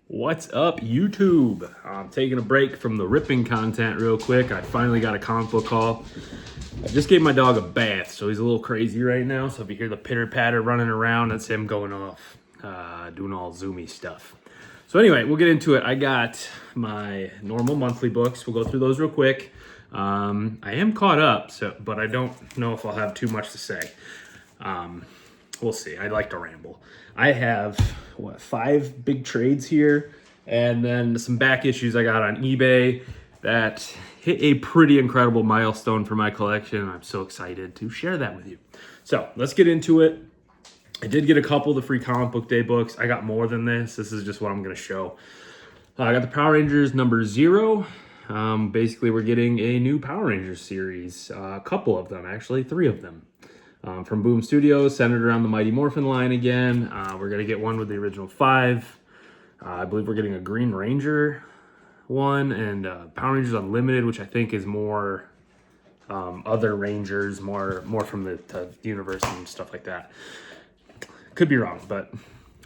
What's up, YouTube? I'm taking a break from the ripping content real quick. I finally got a comic book haul. I just gave my dog a bath, so he's a little crazy right now. So if you hear the pitter-patter running around, that's him going off, doing all zoomy stuff. So anyway, we'll get into it. I got my normal monthly books. We'll go through those real quick. I am caught up, but I don't know if I'll have too much to say. We'll see. I'd like to ramble. I have, 5 big trades here, and then some back issues I got on eBay that hit a pretty incredible milestone for my collection. I'm so excited to share that with you. So let's get into it. I did get a couple of the free comic book day books. I got more than this. This is just what I'm going to show. I got the Power Rangers number 0. Basically, we're getting a new Power Rangers series. A couple of them, actually, 3 of them. From Boom Studios, centered around the Mighty Morphin line again. We're going to get one with the original 5. I believe we're getting a Green Ranger one, and Power Rangers Unlimited, which I think is more other Rangers, more from the universe and stuff like that. Could be wrong, but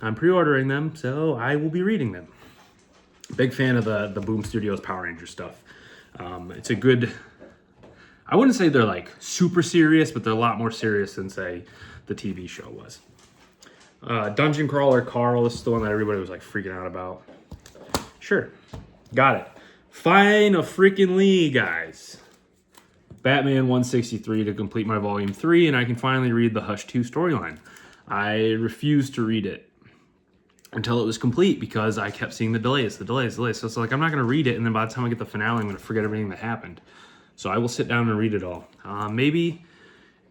I'm pre-ordering them, so I will be reading them. Big fan of the Boom Studios Power Ranger stuff. It's a good... I wouldn't say they're like super serious, but they're a lot more serious than, say, the TV show was. Dungeon Crawler Carl, this is the one that everybody was like freaking out about. Sure, got it. Freaking guys. Batman 163 to complete my volume 3, and I can finally read the Hush 2 storyline. I refused to read it until it was complete because I kept seeing the delays. So it's like, I'm not going to read it, and then by the time I get the finale, I'm going to forget everything that happened. So I will sit down and read it all. Maybe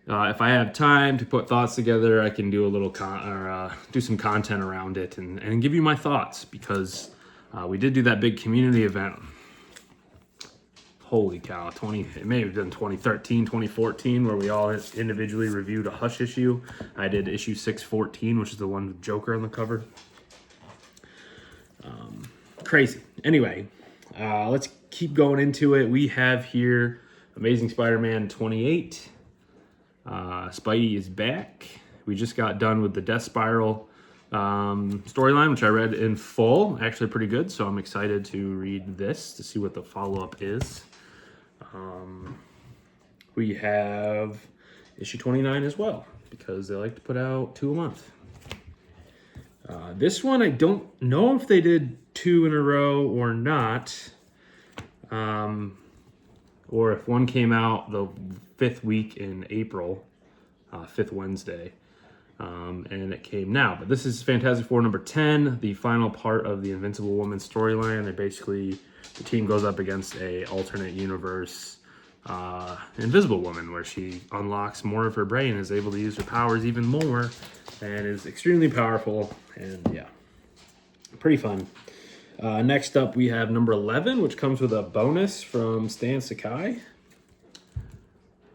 if I have time to put thoughts together, I can do a little do some content around it and give you my thoughts, because we did do that big community event. Holy cow, it may have been 2013, 2014, where we all individually reviewed a Hush issue. I did issue 614, which is the one with Joker on the cover. Crazy. Anyway, let's keep going into it. We have here Amazing Spider-Man 28. Spidey is back. We just got done with the Death Spiral storyline, which I read in full. Actually pretty good, so I'm excited to read this to see what the follow-up is. We have issue 29 as well, because they like to put out 2 a month. This one, I don't know if they did 2 in a row or not. Or if one came out the 5th week in April, 5th Wednesday, and it came now. But this is Fantastic Four number 10, the final part of the Invincible Woman storyline. The team goes up against a alternate universe Invisible Woman, where she unlocks more of her brain, is able to use her powers even more, and is extremely powerful, and yeah, pretty fun. Next up, we have number 11, which comes with a bonus from Stan Sakai.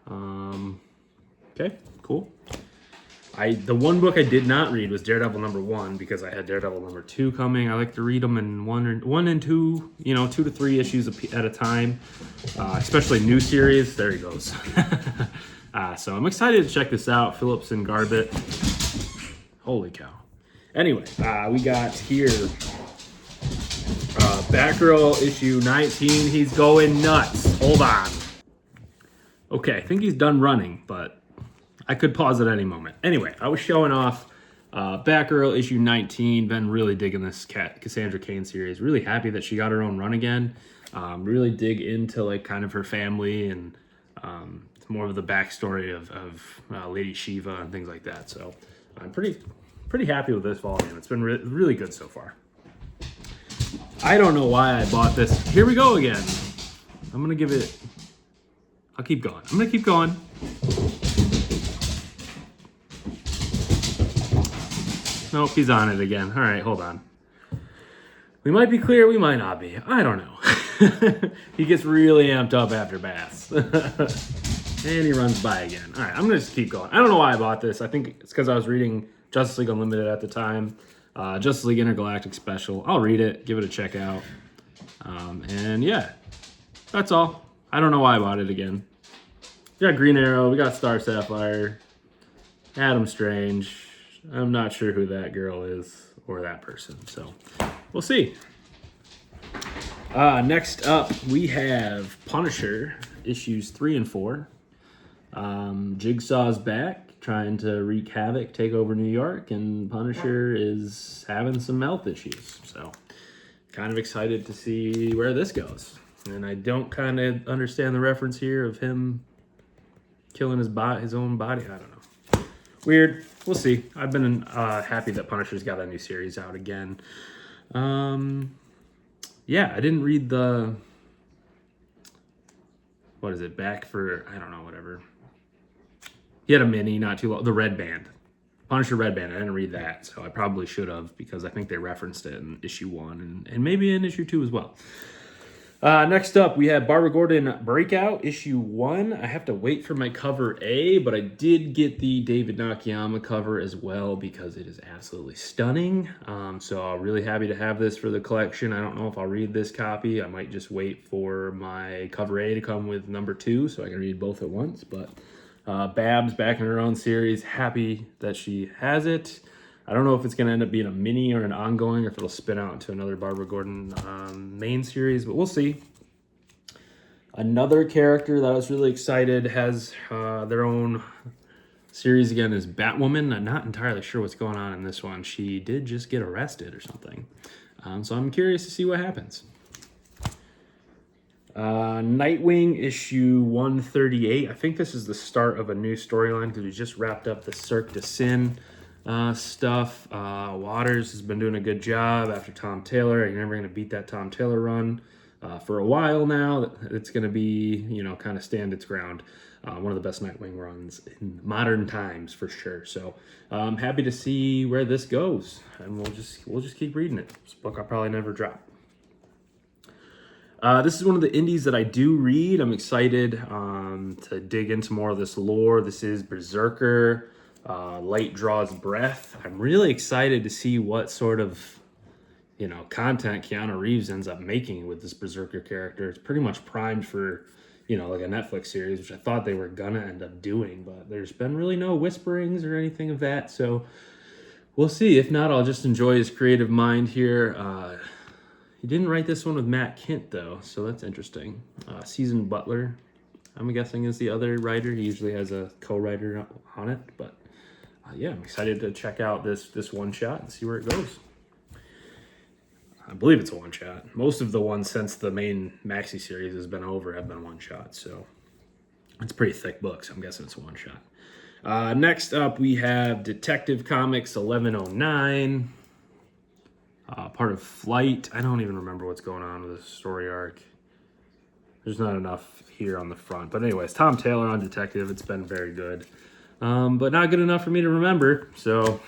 Okay, cool. The one book I did not read was Daredevil number 1, because I had Daredevil number 2 coming. I like to read them in one and two, 2 to 3 issues at a time, especially new series. There he goes. So I'm excited to check this out. Phillips and Garbett. Holy cow. Anyway, we got here Batgirl issue 19. He's going nuts. Hold on. Okay, I think he's done running, but I could pause at any moment. Anyway, I was showing off Batgirl issue 19. Been really digging this Cassandra Cain series. Really happy that she got her own run again. Really dig into like kind of her family and more of the backstory of Lady Shiva and things like that. So I'm pretty happy with this volume. It's been really good so far. I don't know why I bought this. Here we go again. I'll keep going. I'm gonna keep going. Nope, he's on it again. All right, hold on. We might be clear, we might not be. I don't know. He gets really amped up after baths. And he runs by again. All right, I'm gonna just keep going. I don't know why I bought this. I think it's because I was reading Justice League Unlimited at the time. Justice League Intergalactic Special. I'll read it, give it a check out. And yeah, that's all. I don't know why I bought it again. We got Green Arrow, we got Star Sapphire, Adam Strange. I'm not sure who that girl is. or that person. So we'll see. Next up, we have Punisher, issues 3 and 4. Jigsaw's back, trying to wreak havoc, take over New York, and Punisher is having some health issues. So kind of excited to see where this goes. And I don't kind of understand the reference here of him killing his own body. I don't know. Weird. We'll see. I've been happy that Punisher's got a new series out again. Yeah, I didn't read the, what is it, back for, I don't know, whatever. He had a mini not too long, the Red Band. Punisher Red Band. I didn't read that, so I probably should have, because I think they referenced it in issue 1 and maybe in issue 2 as well. Next up, we have Barbara Gordon Breakout, issue 1. I have to wait for my cover A, but I did get the David Nakayama cover as well because it is absolutely stunning. So I'm really happy to have this for the collection. I don't know if I'll read this copy. I might just wait for my cover A to come with number 2 so I can read both at once. But Babs back in her own series, happy that she has it. I don't know if it's going to end up being a mini or an ongoing, or if it'll spin out into another Barbara Gordon main series, but we'll see. Another character that I was really excited has their own series again is Batwoman. I'm not entirely sure what's going on in this one. She did just get arrested or something. So I'm curious to see what happens. Nightwing issue 138. I think this is the start of a new storyline because we just wrapped up the Cirque du Sin stuff. Waters has been doing a good job after Tom Taylor. You're never going to beat that Tom Taylor run for a while now. It's going to be, kind of stand its ground. One of the best Nightwing runs in modern times for sure. So I'm happy to see where this goes, and we'll just keep reading it. This book I'll probably never drop. This is one of the indies that I do read. I'm excited to dig into more of this lore. This is Berserker. Light Draws Breath. I'm really excited to see what sort of, content Keanu Reeves ends up making with this Berserker character. It's pretty much primed for, like a Netflix series, which I thought they were gonna end up doing, but there's been really no whisperings or anything of that, so we'll see. If not, I'll just enjoy his creative mind here. He didn't write this one with Matt Kint, though, so that's interesting. Season Butler, I'm guessing, is the other writer. He usually has a co-writer on it, but yeah, I'm excited to check out this one-shot and see where it goes. I believe it's a one-shot. Most of the ones since the main maxi series has been over have been one-shot, so it's a pretty thick book, so I'm guessing it's a one-shot. Next up, we have Detective Comics 1109, part of Flight. I don't even remember what's going on with the story arc. There's not enough here on the front. But anyways, Tom Taylor on Detective. It's been very good. But not good enough for me to remember, so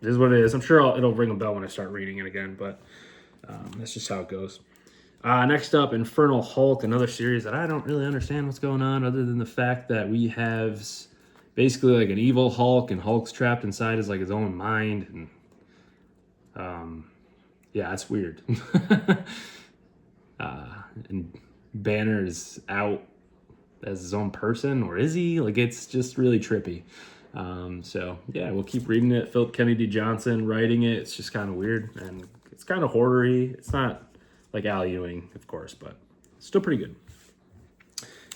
it is what it is. I'm sure it'll ring a bell when I start reading it again, but that's just how it goes. Next up, Infernal Hulk, another series that I don't really understand what's going on, other than the fact that we have basically like an evil Hulk, and Hulk's trapped inside his own mind, and yeah, it's weird. And Banner is out as his own person, or is he? It's just really trippy. So yeah, we'll keep reading it. Philip Kennedy Johnson writing it. It's just kind of weird, and it's kind of horror-y. It's not like Al Ewing, of course, but still pretty good.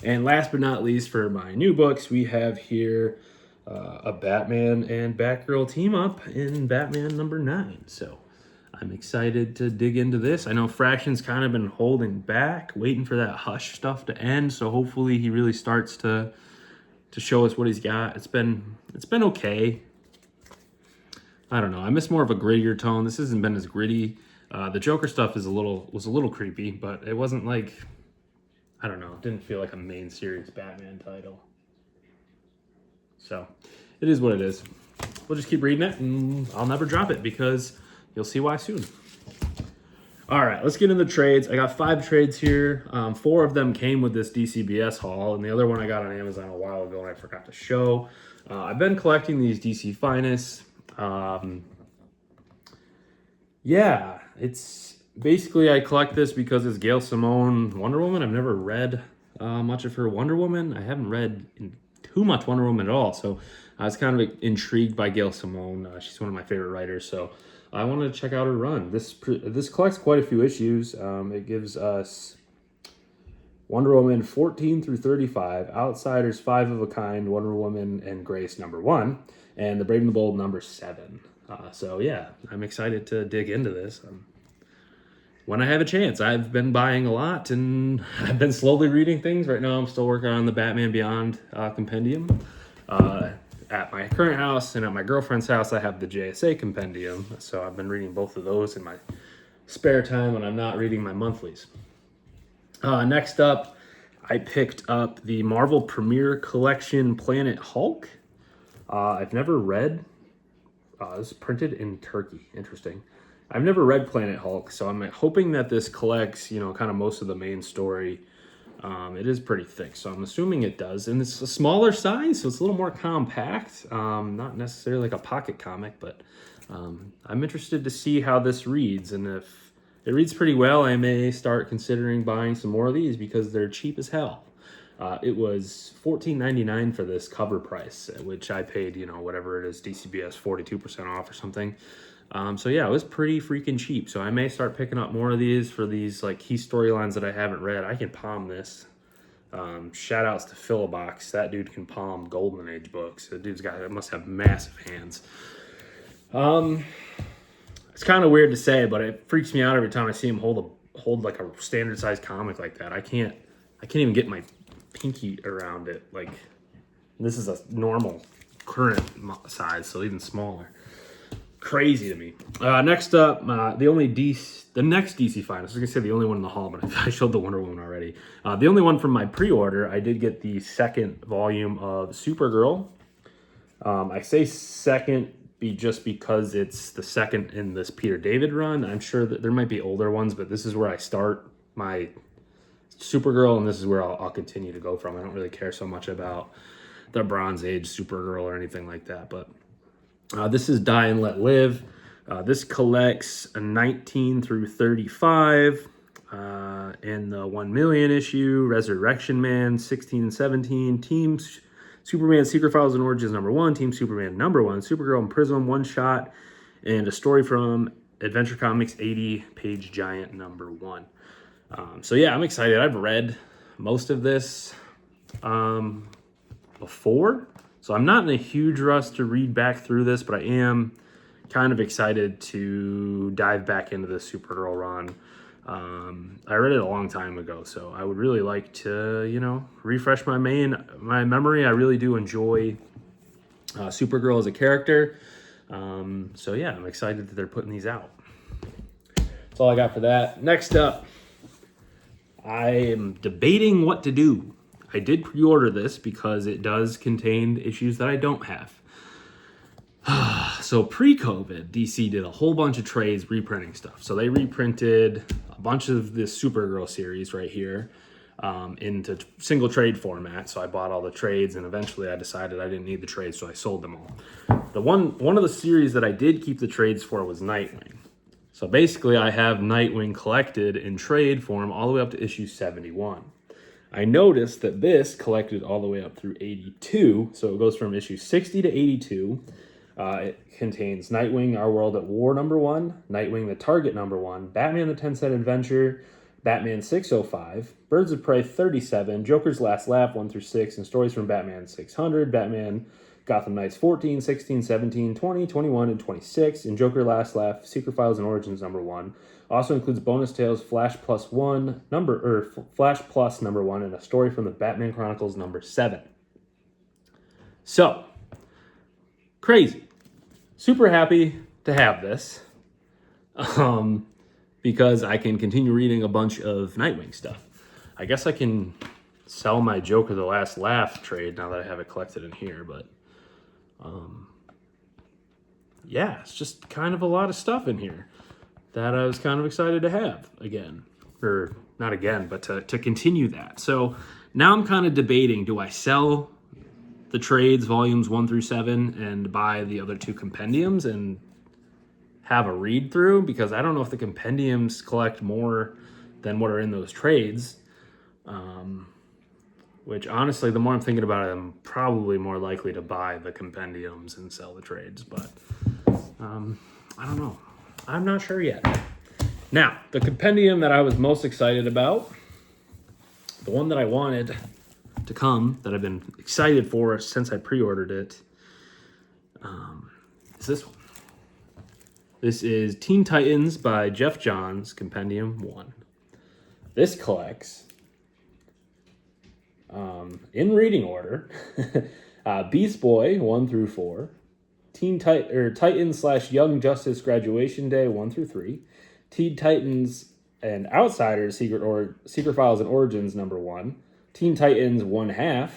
And last but not least, for my new books, we have here a Batman and Batgirl team up in Batman number 9. So I'm excited to dig into this. I know Fraction's kind of been holding back, waiting for that Hush stuff to end. So hopefully he really starts to show us what he's got. It's been okay. I don't know. I miss more of a grittier tone. This hasn't been as gritty. The Joker stuff was a little creepy, but it wasn't like, I don't know. It didn't feel like a main series Batman title. So it is what it is. We'll just keep reading it, and I'll never drop it because you'll see why soon. All right, let's get into the trades. I got 5 trades here. 4 of them came with this DCBS haul, and the other one I got on Amazon a while ago and I forgot to show. I've been collecting these DC Finest. Yeah, it's basically I collect this because it's Gail Simone Wonder Woman. I've never read much of her Wonder Woman. I haven't read too much Wonder Woman at all, so I was kind of intrigued by Gail Simone. She's one of my favorite writers, so I wanted to check out a run. This collects quite a few issues. It gives us Wonder Woman 14 through 35, Outsiders 5 of a Kind, Wonder Woman and Grace #1, and The Brave and the Bold #7. So yeah, I'm excited to dig into this. When I have a chance. I've been buying a lot, and I've been slowly reading things. Right now I'm still working on the Batman Beyond compendium. At my current house and at my girlfriend's house, I have the JSA compendium. So I've been reading both of those in my spare time when I'm not reading my monthlies. Next up, I picked up the Marvel Premiere Collection Planet Hulk. I've never read, it's printed in Turkey, interesting. I've never read Planet Hulk, so I'm hoping that this collects, kind of most of the main story. It is pretty thick, so I'm assuming it does. And it's a smaller size, so it's a little more compact. Not necessarily like a pocket comic, but I'm interested to see how this reads, and if it reads pretty well, I may start considering buying some more of these because they're cheap as hell. It was $14.99 for this cover price, which I paid, whatever it is, DCBS 42% off or something. So yeah, it was pretty freaking cheap. So I may start picking up more of these for these like key storylines that I haven't read. I can palm this. Shout outs to Philobox. That dude can palm Golden Age books. That dude's must have massive hands. It's kind of weird to say, but it freaks me out every time I see him hold like a standard size comic like that. I can't even get my pinky around it. Like, this is a normal current size, so even smaller. Crazy to me. Next up, the next DC find. I was gonna say the only one in the haul, but I showed the Wonder Woman already. The only one from my pre-order, I did get the second volume of Supergirl. I say second just because it's the second in this Peter David run. I'm sure that there might be older ones, but this is where I start my Supergirl, and this is where I'll continue to go from. I don't really care so much about the Bronze Age Supergirl or anything like that, but this is Die and Let Live. This collects a 19 through 35 in the 1 million issue, Resurrection Man 16 and 17, Teams Superman Secret Files and Origins #1, Team Superman #1, Supergirl and Prism 1 shot, and a story from Adventure Comics 80-page Giant #1. So yeah, I'm excited. I've read most of this before, so I'm not in a huge rush to read back through this, but I am kind of excited to dive back into the Supergirl run. I read it a long time ago, so I would really like to, refresh my memory. I really do enjoy Supergirl as a character. So yeah, I'm excited that they're putting these out. That's all I got for that. Next up, I am debating what to do. I did pre-order this because it does contain issues that I don't have. So pre-COVID, DC did a whole bunch of trades reprinting stuff. So they reprinted a bunch of this Supergirl series right here into single trade format. So I bought all the trades, and eventually I decided I didn't need the trades, so I sold them all. The one of the series that I did keep the trades for was Nightwing. So basically I have Nightwing collected in trade form all the way up to issue 71. I noticed that this collected all the way up through 82. So it goes from issue 60 to 82. It contains Nightwing, Our World at War #1, Nightwing, The Target #1, Batman the 10-Cent Adventure, Batman 605, Birds of Prey 37, Joker's Last Laugh 1 through 6, and stories from Batman 600, Batman Gotham Knights 14, 16, 17, 20, 21, and 26, and Joker Last Laugh, Secret Files and Origins #1. Also includes bonus tales Flash Plus #1, and a story from the Batman Chronicles #7. So, crazy. Super happy to have this. Because I can continue reading a bunch of Nightwing stuff. I guess I can sell my Joker The Last Laugh trade now that I have it collected in here, but yeah, it's just kind of a lot of stuff in here that I was kind of excited to have again. Or not again, but to continue that. So now I'm kind of debating, do I sell the trades volumes 1 through 7 and buy the other 2 compendiums and have a read through? Because I don't know if the compendiums collect more than what are in those trades. Which honestly, the more I'm thinking about it, I'm probably more likely to buy the compendiums and sell the trades. But I don't know. I'm not sure yet. Now, the compendium that I was most excited about, the one that I wanted to come, that I've been excited for since I pre-ordered it, is this one. This is Teen Titans by Jeff Johns, Compendium 1. This collects, in reading order, Beast Boy 1 through 4, Titans / Young Justice Graduation Day 1 through 3, Teen Titans and Outsiders Secret Files and Origins number 1, Teen Titans 1/2,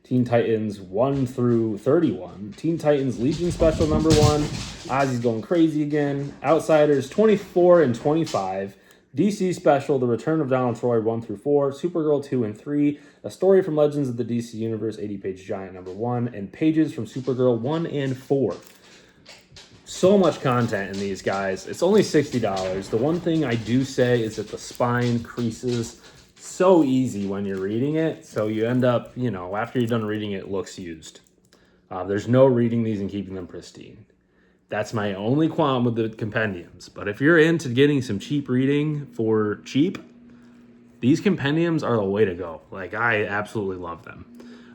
Teen Titans 1 through 31, Teen Titans Legion Special number 1, Ozzy's going crazy again, Outsiders 24 and 25, DC Special The Return of Donald Troy 1 through 4, Supergirl 2 and 3, A Story from Legends of the DC Universe 80-page giant number 1, and pages from Supergirl 1 and 4. So much content in these guys. It's only $60. The one thing I do say is that the spine creases so easy when you're reading it, so you end up, after you're done reading it, it looks used. There's no reading these and keeping them pristine. That's my only qualm with the compendiums. But if you're into getting some cheap reading for cheap, these compendiums are the way to go. Like, I absolutely love them.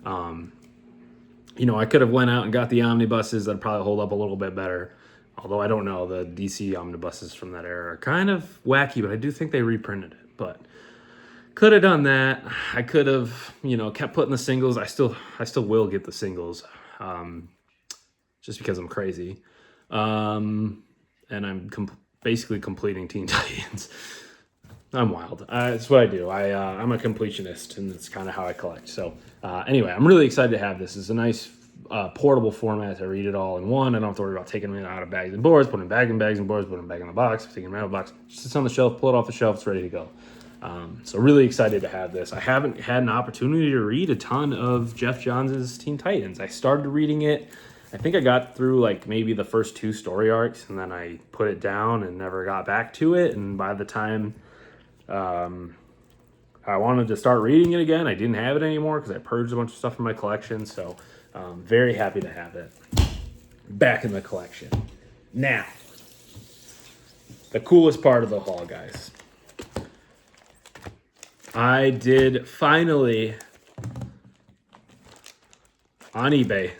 I could have went out and got the omnibuses that probably hold up a little bit better. Although I don't know, the DC omnibuses from that era are kind of wacky, but I do think they reprinted it. But could have done that. I could have, kept putting the singles. I still will get the singles, just because I'm crazy. And I'm basically completing Teen Titans. I'm wild. It's what I do. I'm a completionist, and it's kind of how I collect. So anyway, I'm really excited to have this. It's a nice portable format to read it all in one. I don't have to worry about taking it out of bags and boards, putting it back in bags and boards, putting it back in the box, taking it out of the box. Just sits on the shelf, pull it off the shelf, it's ready to go. So really excited to have this. I haven't had an opportunity to read a ton of Jeff Johns' Teen Titans. I started reading it. I think I got through maybe the first 2 story arcs, and then I put it down and never got back to it. And by the time I wanted to start reading it again, I didn't have it anymore because I purged a bunch of stuff from my collection. So very happy to have it back in the collection. Now, the coolest part of the haul, guys. I did finally, on eBay,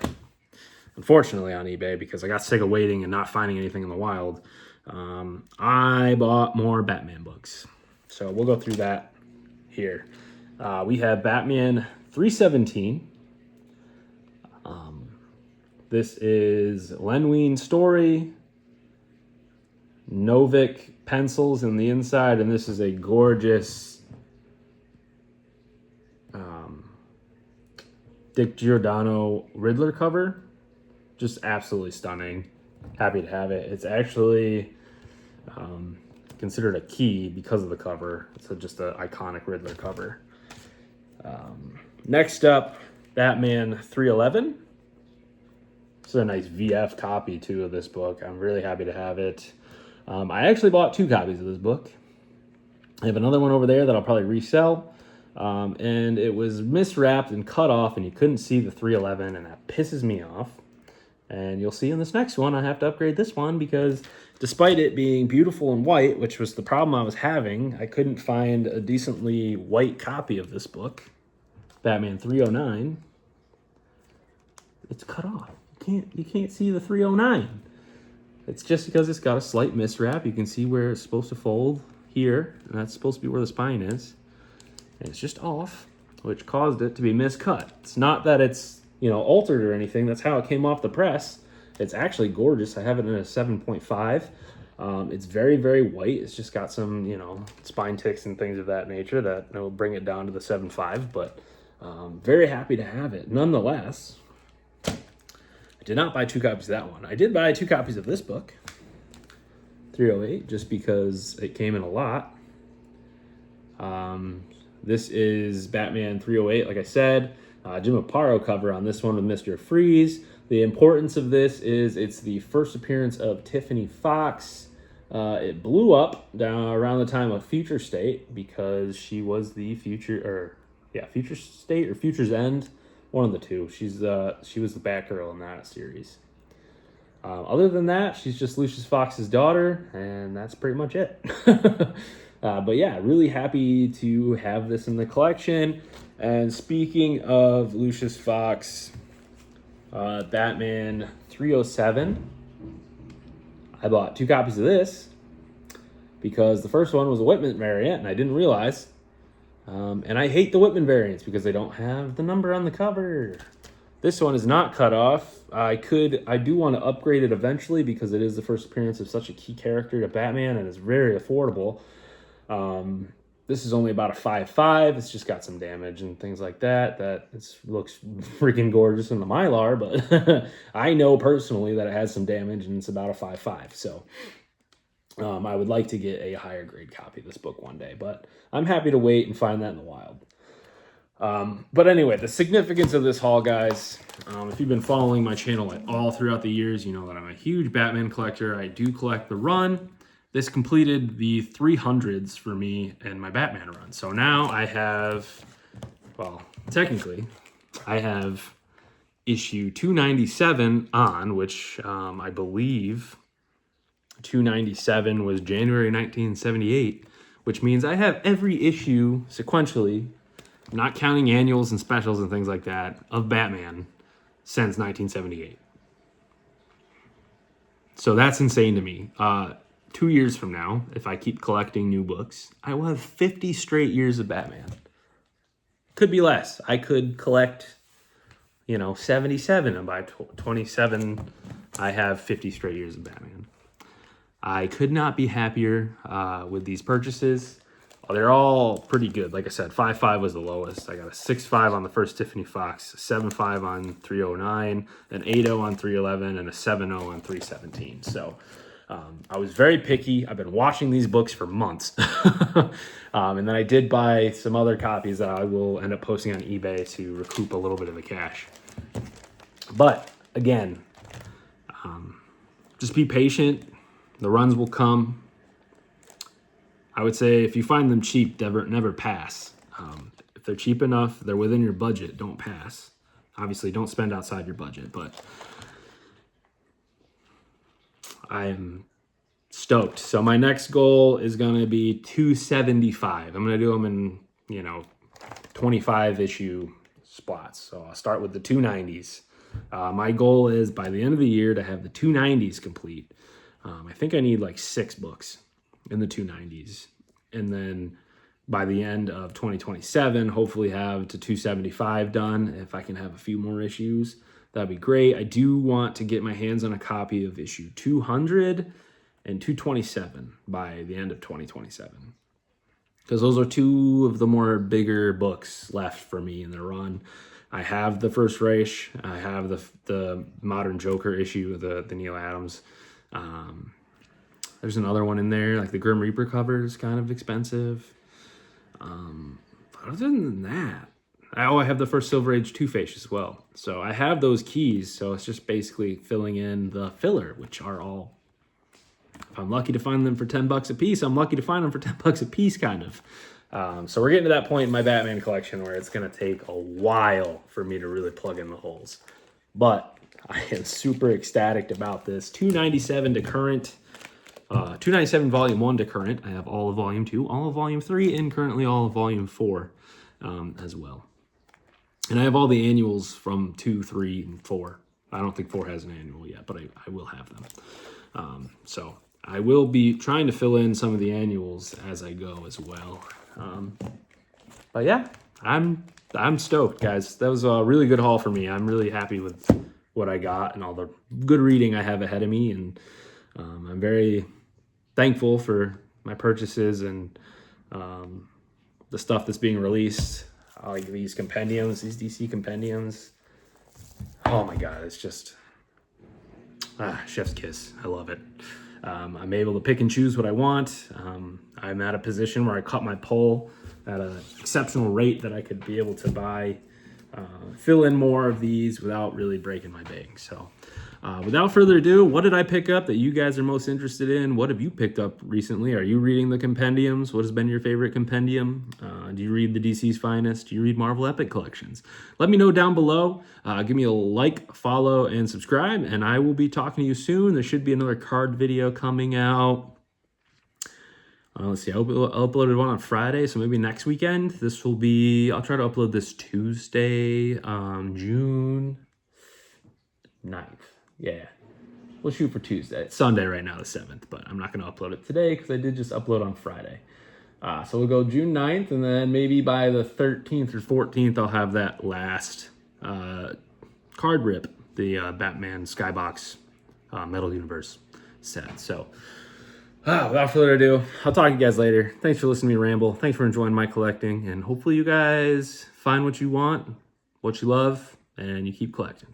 unfortunately on eBay, because I got sick of waiting and not finding anything in the wild, I bought more Batman books. So we'll go through that here. We have Batman 317. This is Len Wein story, Novik pencils in the inside, and this is a gorgeous Dick Giordano Riddler cover. Just absolutely stunning. Happy to have it. It's actually considered a key because of the cover. It's just an iconic Riddler cover. Next up, Batman 311. This is a nice VF copy, too, of this book. I'm really happy to have it. I actually bought 2 copies of this book. I have another one over there that I'll probably resell. And it was miswrapped and cut off, and you couldn't see the 311, and that pisses me off. And you'll see in this next one, I have to upgrade this one because despite it being beautiful and white, which was the problem I was having, I couldn't find a decently white copy of this book, Batman 309. It's cut off. You can't see the 309. It's just because it's got a slight miswrap. You can see where it's supposed to fold here, and that's supposed to be where the spine is. And it's just off, which caused it to be miscut. It's not that it's, altered or anything. That's how it came off the press. It's actually gorgeous. I have it in a 7.5. It's very, very white. It's just got some, spine ticks and things of that nature that will bring it down to the 7.5. But very happy to have it. Nonetheless, I did not buy 2 copies of that one. I did buy 2 copies of this book, 308, just because it came in a lot. This is Batman 308, like I said. Jim Aparo cover on this one with Mr. Freeze. The importance of this is it's the first appearance of Tiffany Fox. It blew up around the time of Future State because she was the Future State or Future's End, one of the two. She was the Batgirl in that series. Other than that, she's just Lucius Fox's daughter, and that's pretty much it. But yeah, really happy to have this in the collection. And speaking of Lucius Fox, Batman 307, I bought 2 copies of this because the first one was a Whitman variant, and I didn't realize. And I hate the Whitman variants because they don't have the number on the cover. This one is not cut off. I do want to upgrade it eventually because it is the first appearance of such a key character to Batman and it's very affordable. This is only about a 5.5. It's just got some damage and things like that. It looks freaking gorgeous in the Mylar, but I know personally that it has some damage and it's about a 5.5. So I would like to get a higher grade copy of this book one day, but I'm happy to wait and find that in the wild. But anyway, the significance of this haul, guys, if you've been following my channel at all throughout the years, you know that I'm a huge Batman collector. I do collect the run. This completed the 300s for me and my Batman run. So now I have, well, technically, I have issue 297 on, which I believe 297 was January 1978, which means I have every issue sequentially, not counting annuals and specials and things like that, of Batman since 1978. So that's insane to me. 2 years from now, if I keep collecting new books, I will have 50 straight years of Batman. Could be less. I could collect, 77, and by 27, I have 50 straight years of Batman. I could not be happier with these purchases. They're all pretty good. Like I said, 5.5 was the lowest. I got a 6.5 on the first Tiffany Fox, a 7.5 on 309, an 8.0 on 311, and a 7.0 on 317. So I was very picky. I've been watching these books for months. And then I did buy some other copies that I will end up posting on eBay to recoup a little bit of the cash. But again, just be patient. The runs will come. I would say if you find them cheap, never pass. If they're cheap enough, they're within your budget, don't pass. Obviously, don't spend outside your budget, but I'm stoked. So my next goal is going to be 275. I'm going to do them in, 25 issue spots. So I'll start with the 290s. My goal is by the end of the year to have the 290s complete. I think I need like 6 books in the 290s. And then by the end of 2027, hopefully have to 275 done. If I can have a few more issues, that'd be great. I do want to get my hands on a copy of issue 200 and 227 by the end of 2027. Because those are 2 of the more bigger books left for me in the run. I have the First Reich. I have the Modern Joker issue, the Neil Adams. There's another one in there, like the Grim Reaper cover is kind of expensive. Other than that, I have the first Silver Age Two-Face as well. So I have those keys, so it's just basically filling in the filler, which are all, if I'm lucky to find them for $10 a piece, I'm lucky to find them for $10 a piece, kind of. So we're getting to that point in my Batman collection where it's going to take a while for me to really plug in the holes. But I am super ecstatic about this. 297 to current. 297 Volume 1 to current. I have all of Volume 2, all of Volume 3, and currently all of Volume 4 as well. And I have all the annuals from 2, 3, and 4. I don't think 4 has an annual yet, but I will have them. So I will be trying to fill in some of the annuals as I go as well. But yeah, I'm stoked, guys. That was a really good haul for me. I'm really happy with what I got and all the good reading I have ahead of me. And I'm very thankful for my purchases and the stuff that's being released. Like these compendiums, these DC compendiums. Oh my God, it's just chef's kiss. I love it. I'm able to pick and choose what I want. I'm at a position where I cut my pull at an exceptional rate that I could be able to buy, fill in more of these without really breaking my bank. So Without further ado, what did I pick up that you guys are most interested in? What have you picked up recently? Are you reading the compendiums? What has been your favorite compendium? Do you read the DC's Finest? Do you read Marvel Epic Collections? Let me know down below. Give me a like, follow, and subscribe, and I will be talking to you soon. There should be another card video coming out. Let's see, I uploaded one on Friday, so maybe next weekend. I'll try to upload this Tuesday, June 9th. Yeah, we'll shoot for Tuesday. It's Sunday right now, the 7th, but I'm not going to upload it today because I did just upload on Friday. So we'll go June 9th, and then maybe by the 13th or 14th, I'll have that last card rip, the Batman Skybox Metal Universe set. So without further ado, I'll talk to you guys later. Thanks for listening to me ramble. Thanks for enjoying my collecting, and hopefully you guys find what you want, what you love, and you keep collecting.